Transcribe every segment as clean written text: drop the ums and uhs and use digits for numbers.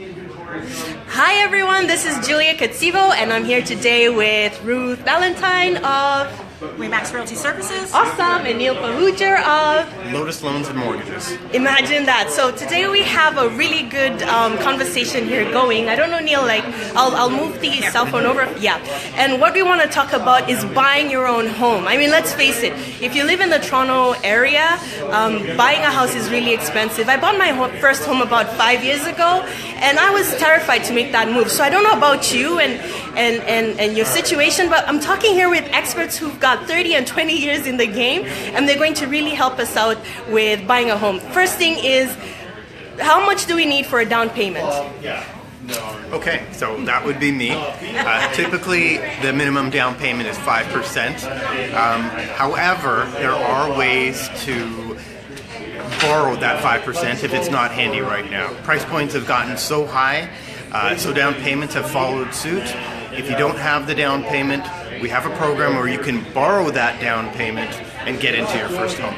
Hi everyone, this is Julia Katsivo and I'm here today with Ruth Ballantyne of Remax Realty Services. Awesome, and Neil Pahuja of Lotus Loans and Mortgages. Imagine that. So today we have a really good conversation here going. I don't know, Neil, like I'll move the cell phone over. Yeah. And what we want to talk about is buying your own home. I mean, let's face it, if you live in the Toronto area, buying a house is really expensive. I bought my first home about 5 years ago and I was terrified to make that move. So I don't know about you and your situation, but I'm talking here with experts who've got 30 and 20 years in the game, and they're going to really help us out with buying a home. First thing is, how much do we need for a down payment? Okay, so that would be me. Typically, the minimum down payment is 5%. However, there are ways to borrow that 5% if it's not handy right now. Price points have gotten so high, so down payments have followed suit. If you don't have the down payment, we have a program where you can borrow that down payment and get into your first home.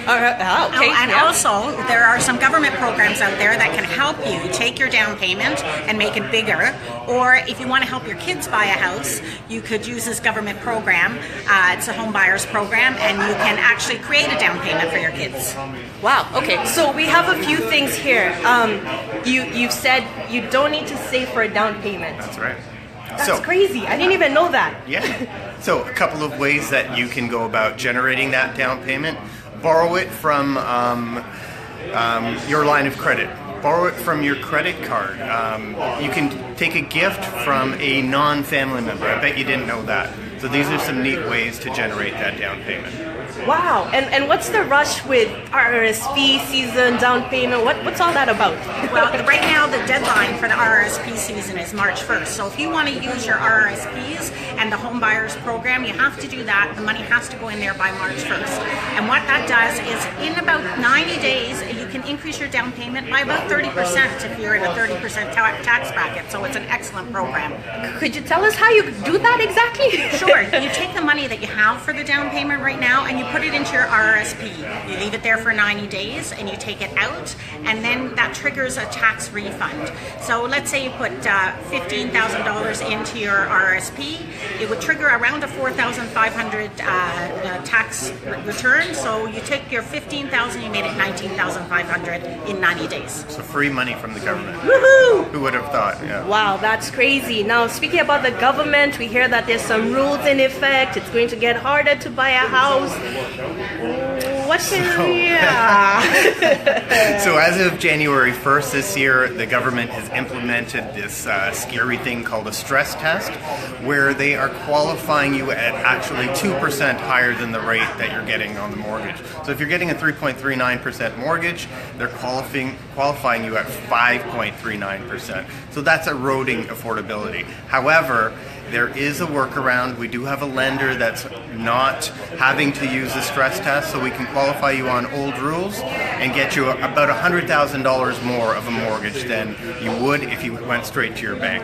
Okay. Also, there are some government programs out there that can help you take your down payment and make it bigger. Or if you want to help your kids buy a house, you could use this government program. It's a home buyers program, and you can actually create a down payment for your kids. Wow. Okay. So we have a few things here. You've said you don't need to save for a down payment. That's right. That's crazy. I didn't even know that. Yeah. So a couple of ways that you can go about generating that down payment. Borrow it from your line of credit. Borrow it from your credit card. You can take a gift from a non-family member. I bet you didn't know that. So these are some neat ways to generate that down payment. Wow. And what's the rush with RRSP season, down payment? What's all that about? Well, right now the deadline for the RRSP season is March 1st. So if you want to use your RRSPs and the home buyers program, you have to do that. The money has to go in there by March 1st. And what that does is in about 90 days, you can increase your down payment by about 30% if you're in a 30% tax bracket. So it's an excellent program. Could you tell us how you do that exactly? Sure. You take the money that you have for the down payment right now and you put it into your RRSP. You leave it there for 90 days and you take it out, and then that triggers a tax refund. So let's say you put $15,000 into your RRSP, it would trigger around a $4,500 tax return. So you take your $15,000, you made it $19,500 in 90 days. So free money from the government. Woohoo! Who would have thought? Yeah. Wow, that's crazy. Now, speaking about the government, we hear that there's some rules in effect. It's going to get harder to buy a house. So as of January 1st this year, the government has implemented this scary thing called a stress test, where they are qualifying you at actually 2% higher than the rate that you're getting on the mortgage. So if you're getting a 3.39% mortgage, they're qualifying you at 5.39%. So that's eroding affordability. However, there is a workaround. We do have a lender that's not having to use the stress test, so we can qualify you on old rules and get you about $100,000 more of a mortgage than you would if you went straight to your bank.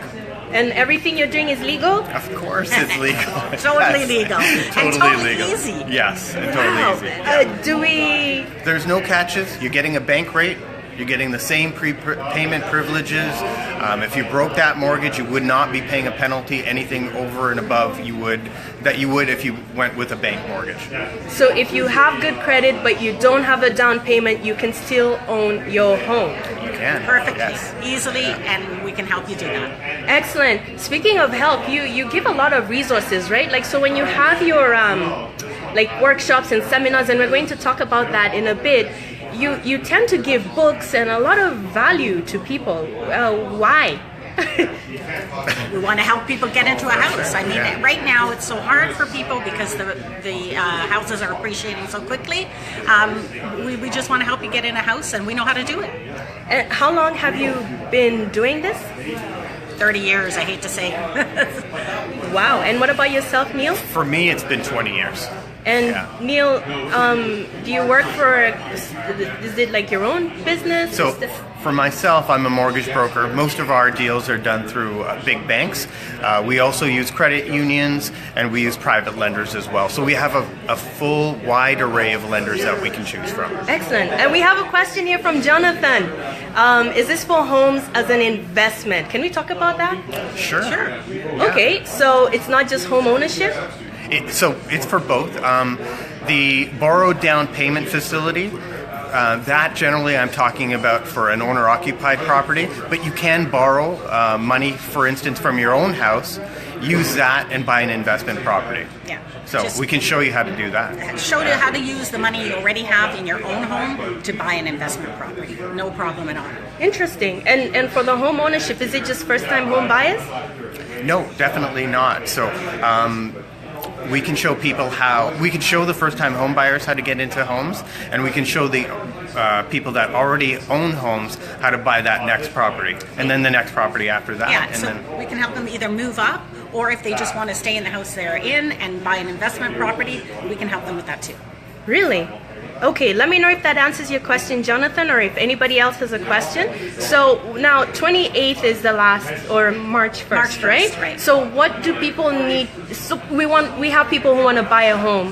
And everything you're doing is legal? Of course it's legal. Totally legal. Totally legal. Easy. Yes, and totally easy. There's no catches. You're getting a bank rate. You're getting the same prepayment privileges. If you broke that mortgage, you would not be paying a penalty. Anything over and above you would if you went with a bank mortgage. So if you have good credit but you don't have a down payment, you can still own your home. You can. Perfectly, yes. Easily, and we can help you do that. Excellent. Speaking of help, you give a lot of resources, right? Like, so when you have your like workshops and seminars, and we're going to talk about that in a bit, you tend to give books and a lot of value to people. Why? We want to help people get into a house. I mean, right now it's so hard for people because the houses are appreciating so quickly. We just want to help you get in a house, and we know how to do it. And how long have you been doing this? 30 years, I hate to say. Wow. And what about yourself, Neil? For me, it's been 20 years. And Yeah. Neil, do you work for, is it like your own business? So for myself, I'm a mortgage broker. Most of our deals are done through big banks. We also use credit unions, and we use private lenders as well. So we have a full, wide array of lenders that we can choose from. Excellent. And we have a question here from Jonathan. Is this for homes as an investment? Can we talk about that? Sure. Okay, so it's not just home ownership? So it's for both. The borrowed down payment facility, that generally I'm talking about for an owner-occupied property, but you can borrow money, for instance, from your own house, use that and buy an investment property. Yeah. So we can show you how to do that. Show you how to use the money you already have in your own home to buy an investment property. No problem at all. Interesting. And for the home ownership, is it just first-time home buyers? No, definitely not. So we can show people we can show the first-time home buyers how to get into homes, and we can show the people that already own homes how to buy that next property, and then the next property after that. Yeah, and so then we can help them either move up, or if they just want to stay in the house they're in and buy an investment property, we can help them with that too. Really? Okay, let me know if that answers your question, Jonathan, or if anybody else has a question. So now 28th is the last, or March 1st, March 1st, right. So what do people need? So we have people who want to buy a home.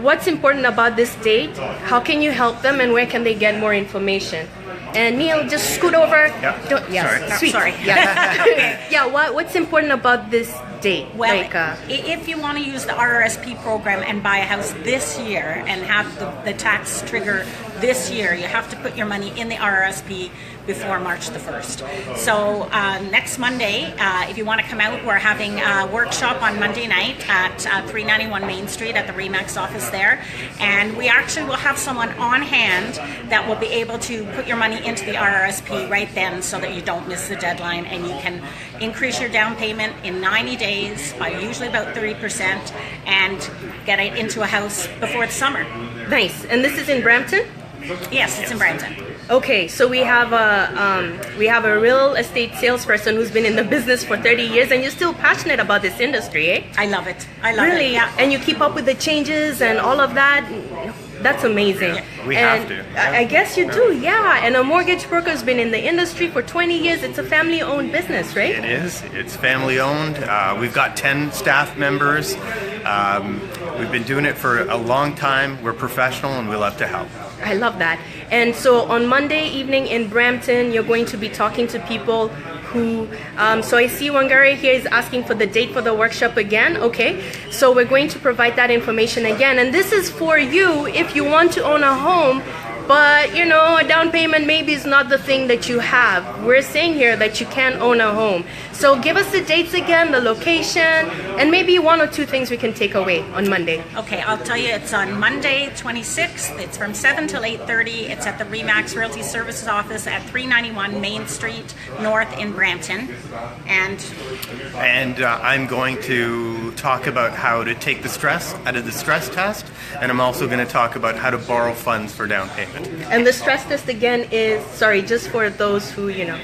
What's important about this date? How can you help them, and where can they get more information? And Neil, just scoot over. Sorry. Sweet. Sorry. Yeah. What's important about this date? Well, if you want to use the RRSP program and buy a house this year and have the tax trigger this year, you have to put your money in the RRSP before March the 1st. So next Monday, if you want to come out, we're having a workshop on Monday night at 391 Main Street at the RE/MAX office there. And we actually will have someone on hand that will be able to put your money into the RRSP right then so that you don't miss the deadline, and you can increase your down payment in 90 days by usually about 30% and get it into a house before the summer. Nice. And this is in Brampton? Yes, it's in Brampton. Okay, so we have a real estate salesperson who's been in the business for 30 years, and you're still passionate about this industry, eh? I love it. I love it. Really? Yeah. And you keep up with the changes and all of that. That's amazing. We And have to. I guess you do, yeah. And a mortgage broker has been in the industry for 20 years. It's a family-owned business, right? it is. It's family-owned. We've got 10 staff members. We've been doing it for a long time. We're professional, and we love to help. I love that. And so on Monday evening in Brampton, you're going to be talking to people who, so I see Wangari here is asking for the date for the workshop again. Okay, so we're going to provide that information again. And this is for you if you want to own a home, but you know, a down payment maybe is not the thing that you have. We're saying here that you can own a home. So give us the dates again, the location, and maybe one or two things we can take away on Monday. Okay, I'll tell you, it's on Monday 26th. It's from 7 till 8:30. It's at the RE/MAX Realty Services office at 391 Main Street North in Brampton. And I'm going to talk about how to take the stress out of the stress test, and I'm also going to talk about how to borrow funds for down payment. And the stress test again is, sorry, just for those who, you know.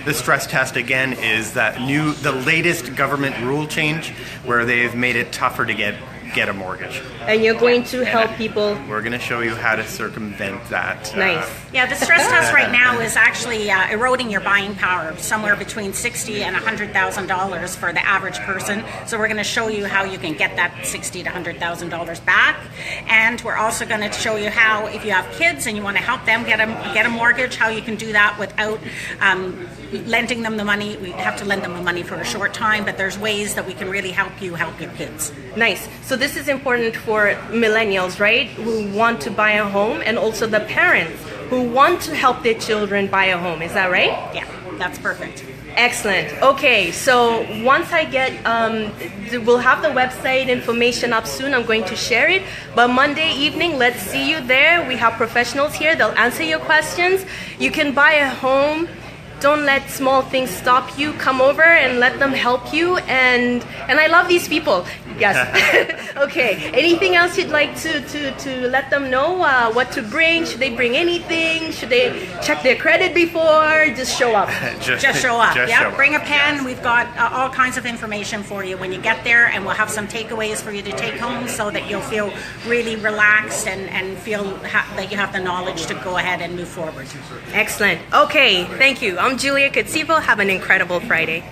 The stress test again is the latest government rule change where they've made it tougher to get a mortgage. And you're going to help people. We're going to show you how to circumvent that. Nice. yeah, the stress test right now is actually eroding your buying power somewhere between $60,000 and $100,000 for the average person. So we're going to show you how you can get that $60,000 to $100,000 back. And we're also going to show you how, if you have kids and you want to help them get a mortgage, how you can do that without lending them the money. We have to lend them the money for a short time, but there's ways that we can really help you help your kids. Nice. So this is important for millennials, right? Who want to buy a home, and also the parents who want to help their children buy a home. Is that right? Yeah, that's perfect. Excellent. Okay, so once I get, we'll have the website information up soon. I'm going to share it. But Monday evening, let's see you there. We have professionals here. They'll answer your questions. You can buy a home Don't let small things stop you. Come over and let them help you. And I love these people. Yes. Okay. Anything else you'd like to let them know? What to bring? Should they bring anything? Should they check their credit before? Just show up. Just show up. Just Yeah. show up. Bring a pen. We've got all kinds of information for you when you get there, and we'll have some takeaways for you to take home so that you'll feel really relaxed and feel that you have the knowledge to go ahead and move forward. Excellent. Okay. Thank you. I'm Julia Katsivo. Have an incredible Friday.